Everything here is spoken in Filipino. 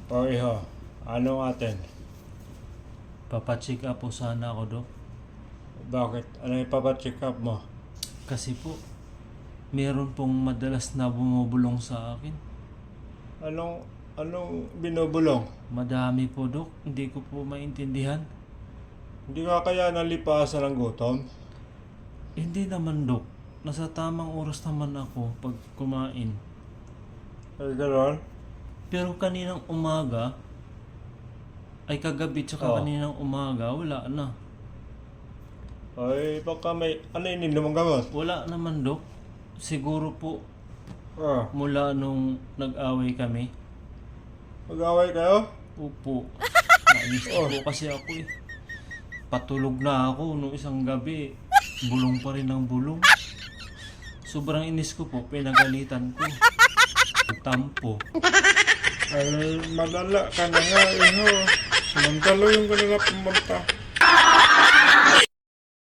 O iho, ano atin? Papacheck up po sana ako, Dok. Bakit? Ano ipapacheck up mo? Kasi po, meron pong madalas na bumubulong sa akin. Anong binubulong? Madami po, Dok. Hindi ko po maintindihan. Hindi ka kaya nalipasan ng gutom? Hindi naman, Dok. Nasa tamang oras naman ako pag kumain. Ay, gano'n? Pero kaninang umaga, ay kagabi tsaka kaninang umaga, wala na. Ay, baka may, ano ininom mong gamot? Wala naman, Dok. Siguro po, Ah, mula nung nag-away kami. mag-away kayo? Upo. Nainis po kasi ako eh. Patulog na ako nung isang gabi. Bulong pa rin ang bulong. Sobrang inis ko po, pinagalitan ko. Tampo. Ay, madala ka na nga, iho. Samantalo yung kanila pumunta.